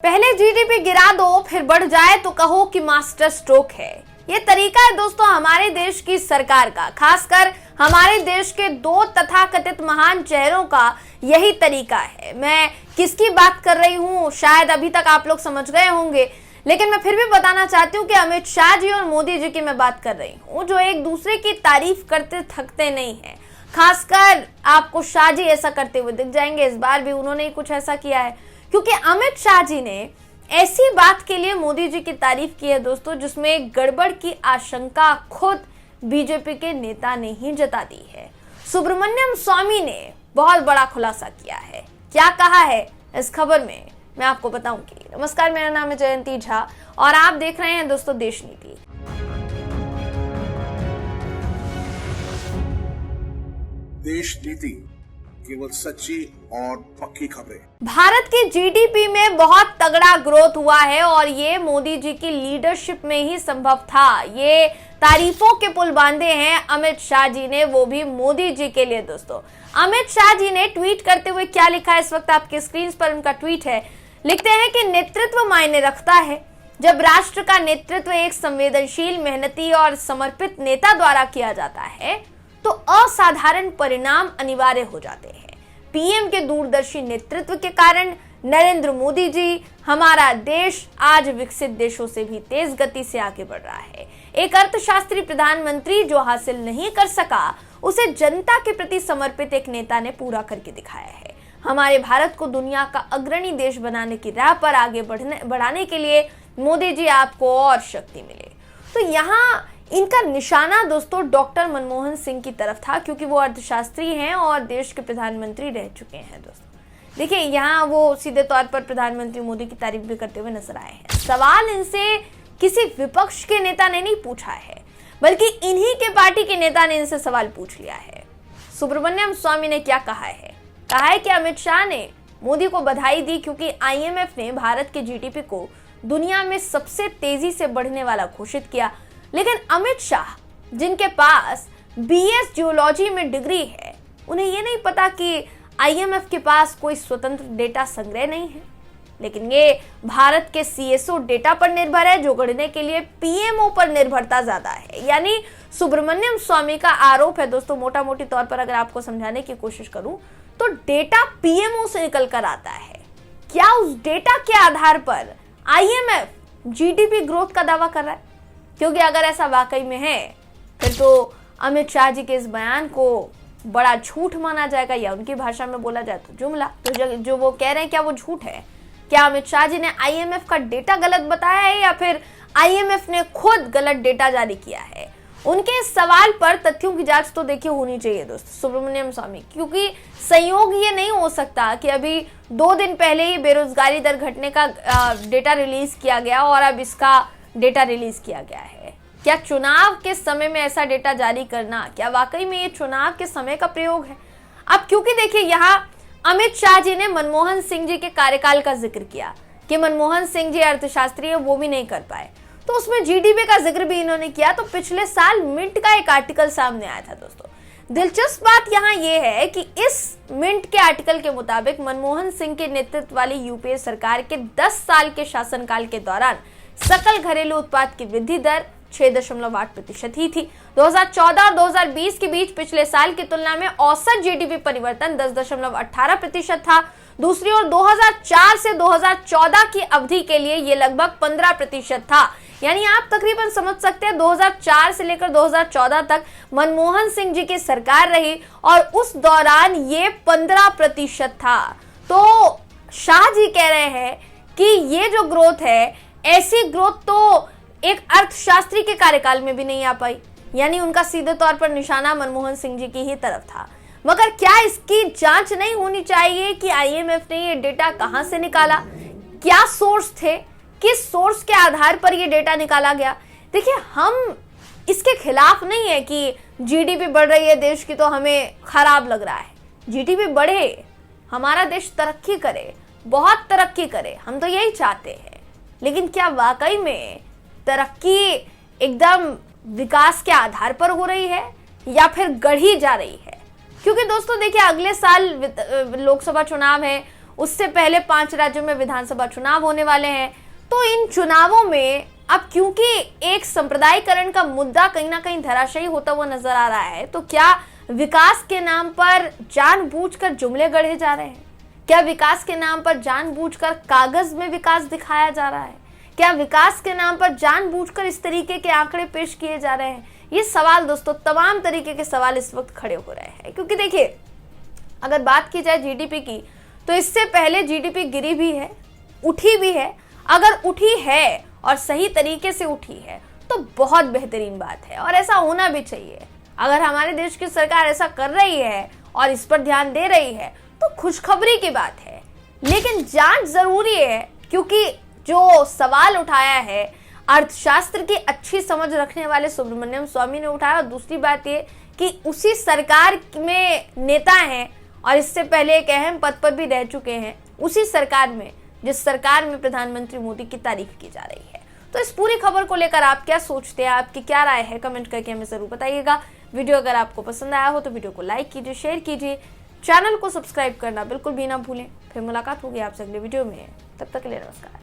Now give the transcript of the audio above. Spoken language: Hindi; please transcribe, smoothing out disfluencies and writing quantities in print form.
पहले जीडीपी गिरा दो फिर बढ़ जाए तो कहो कि मास्टर स्ट्रोक है। ये तरीका है दोस्तों हमारे देश की सरकार का, खासकर हमारे देश के दो तथाकथित महान चेहरों का यही तरीका है। मैं किसकी बात कर रही हूँ शायद अभी तक आप लोग समझ गए होंगे, लेकिन मैं फिर भी बताना चाहती हूँ कि अमित शाह जी और मोदी जी की मैं बात कर रही हूँ, जो एक दूसरे की तारीफ करते थकते नहीं है। खासकर आपको शाह जी ऐसा करते हुए दिख जाएंगे। इस बार भी उन्होंने ही कुछ ऐसा किया है, क्योंकि अमित शाह जी ने ऐसी बात के लिए मोदी जी की तारीफ की है दोस्तों, जिसमें गड़बड़ की आशंका खुद बीजेपी के नेता ने ही जता दी है। सुब्रमण्यम स्वामी ने बहुत बड़ा खुलासा किया है। क्या कहा है इस खबर में मैं आपको बताऊंगी। नमस्कार, मेरा नाम है जयंती झा और आप देख रहे हैं दोस्तों देश नीति। देश नीति केवल सच्ची और पक्की खबरें। भारत की जीडीपी में बहुत तगड़ा ग्रोथ हुआ है और ये मोदी जी की लीडरशिप में ही संभव था। ये तारीफों के पुल बांधे हैं अमित शाह जी ने, वो भी मोदी जी के लिए। दोस्तों अमित शाह जी ने ट्वीट करते हुए क्या लिखा है, इस वक्त आपके स्क्रीन पर उनका ट्वीट है। लिखते हैं कि नेतृत्व मायने रखता है। जब राष्ट्र का नेतृत्व एक संवेदनशील, मेहनती और समर्पित नेता द्वारा किया जाता है तो असाधारण परिणाम अनिवार्य हो जाते हैं। पीएम के दूरदर्शी नेतृत्व के कारण नरेंद्र मोदी जी, हमारा देश आज विकसित देशों से भी तेज गति से आगे बढ़ रहा है। एक अर्थशास्त्री प्रधानमंत्री जो हासिल नहीं कर सका, उसे जनता के प्रति समर्पित एक नेता ने पूरा करके दिखाया है। हमारे भारत को दुनिया का अग्रणी देश बनाने की राह पर आगे बढ़ाने के लिए मोदी जी आपको और शक्ति मिले। तो यहाँ इनका निशाना दोस्तों डॉक्टर मनमोहन सिंह की तरफ था, क्योंकि वो अर्थशास्त्री हैं और देश के प्रधानमंत्री रह चुके हैं। दोस्तों देखिए, यहाँ वो सीधे तौर पर प्रधानमंत्री मोदी की तारीफ भी करते हुए नजर आए हैं। सवाल इनसे किसी विपक्ष के नेता ने नहीं पूछा है, बल्कि इन्हीं के पार्टी के नेता ने इनसे सवाल पूछ लिया है। सुब्रमण्यम स्वामी ने क्या कहा है? कहा है कि अमित शाह ने मोदी को बधाई दी क्योंकि IMF ने भारत के जीडीपी को दुनिया में सबसे तेजी से बढ़ने वाला घोषित किया। लेकिन अमित शाह, जिनके पास BS जियोलॉजी में डिग्री है, उन्हें यह नहीं पता कि IMF के पास कोई स्वतंत्र डेटा संग्रह नहीं है, लेकिन ये भारत के CSO डेटा पर निर्भर है, जो गढ़ने के लिए PMO पर निर्भरता ज्यादा है। यानी सुब्रमण्यम स्वामी का आरोप है दोस्तों, मोटा मोटी तौर पर अगर आपको समझाने की कोशिश करूं तो डेटा PMO से निकल कर आता है। क्या उस डेटा के आधार पर IMF GDP ग्रोथ का दावा कर रहा है? क्योंकि अगर ऐसा वाकई में है फिर तो अमित शाह जी के इस बयान को बड़ा झूठ माना जाएगा, या उनकी भाषा में बोला जाए तो जुमला। तो जो वो कह रहे हैं क्या वो झूठ है? क्या अमित शाह जी ने IMF का डेटा गलत बताया है, या फिर IMF ने खुद गलत डेटा जारी किया है? उनके इस सवाल पर तथ्यों की जांच तो देखिए होनी चाहिए दोस्तों सुब्रमण्यम स्वामी, क्योंकि संयोग ये नहीं हो सकता कि अभी 2 दिन पहले ही बेरोजगारी दर घटने का डेटा रिलीज किया गया और अब इसका डेटा रिलीज किया गया है। क्या चुनाव के समय में ऐसा डेटा जारी करना, क्या वाकई में ये चुनाव के समय का प्रयोग है? अब क्योंकि देखिए यहाँ अमित शाह जी ने मनमोहन सिंह जी के कार्यकाल का जिक्र किया कि मनमोहन सिंह जी अर्थशास्त्री है, वो भी नहीं कर पाए, तो उसमें GDP का जिक्र भी इन्होंने किया। तो पिछले साल मिंट का एक आर्टिकल सामने आया था दोस्तों। दिलचस्प बात यहाँ ये है कि इस मिंट के आर्टिकल के मुताबिक मनमोहन सिंह के नेतृत्व वाली UPA सरकार के 10 साल के शासनकाल के दौरान सकल घरेलू उत्पाद की वृद्धि दर 6.8% ही थी। 2014 और 2020 के बीच पिछले साल की तुलना में औसत GDP परिवर्तन 10.18% था। दूसरी ओर 2004 से 2014 की अवधि के लिए ये लगभग 15% था। यानी आप तकरीबन समझ सकते हैं 2004 से लेकर 2014 तक मनमोहन सिंह जी की सरकार रही और उस दौरान ये 15% था। तो शाह जी कह रहे हैं कि ये जो ग्रोथ है, ऐसी ग्रोथ तो एक अर्थशास्त्री के कार्यकाल में भी नहीं आ पाई। यानी उनका सीधे तौर पर निशाना मनमोहन सिंह जी की ही तरफ था। मगर क्या इसकी जांच नहीं होनी चाहिए कि IMF ने ये डेटा कहां से निकाला, क्या सोर्स थे, किस सोर्स के आधार पर ये डेटा निकाला गया? देखिए, हम इसके खिलाफ नहीं है कि GDP बढ़ रही है देश की तो हमें खराब लग रहा है। GDP बढ़े, हमारा देश तरक्की करे, बहुत तरक्की करे, हम तो यही चाहते हैं। लेकिन क्या वाकई में तरक्की एकदम विकास के आधार पर हो रही है या फिर गढ़ी जा रही है? क्योंकि दोस्तों देखिए, अगले साल लोकसभा चुनाव है, उससे पहले 5 राज्यों में विधानसभा चुनाव होने वाले हैं। तो इन चुनावों में अब क्योंकि एक संप्रदायीकरण का मुद्दा कहीं ना कहीं धराशायी होता हुआ नजर आ रहा है, तो क्या विकास के नाम पर जानबूझकर जुमले गढ़े जा रहे हैं? क्या विकास के नाम पर जानबूझकर कागज में विकास दिखाया जा रहा है? क्या विकास के नाम पर जानबूझकर इस तरीके के आंकड़े पेश किए जा रहे हैं? ये सवाल दोस्तों, तमाम तरीके के सवाल इस वक्त खड़े हो रहे हैं। क्योंकि देखिए, अगर बात की जाए जीडीपी की, तो इससे पहले जीडीपी गिरी भी है, उठी भी है। अगर उठी है और सही तरीके से उठी है तो बहुत बेहतरीन बात है और ऐसा होना भी चाहिए। अगर हमारे देश की सरकार ऐसा कर रही है और इस पर ध्यान दे रही है तो खुशखबरी की बात है। लेकिन जांच जरूरी है, क्योंकि जो सवाल उठाया है अर्थशास्त्र की अच्छी समझ रखने वाले सुब्रमण्यम स्वामी ने उठाया। और दूसरी बात ये कि उसी सरकार में नेता हैं और इससे पहले एक अहम पद पर भी रह चुके हैं, उसी सरकार में जिस सरकार में प्रधानमंत्री मोदी की तारीफ की जा रही है। तो इस पूरी खबर को लेकर आप क्या सोचते हैं, आपकी क्या राय है, कमेंट करके हमें जरूर बताइएगा। वीडियो अगर आपको पसंद आया हो तो वीडियो को लाइक कीजिए, शेयर कीजिए, चैनल को सब्सक्राइब करना बिल्कुल भी ना भूलें। फिर मुलाकात होगी आपसे अगले वीडियो में, तब तक के लिए नमस्कार।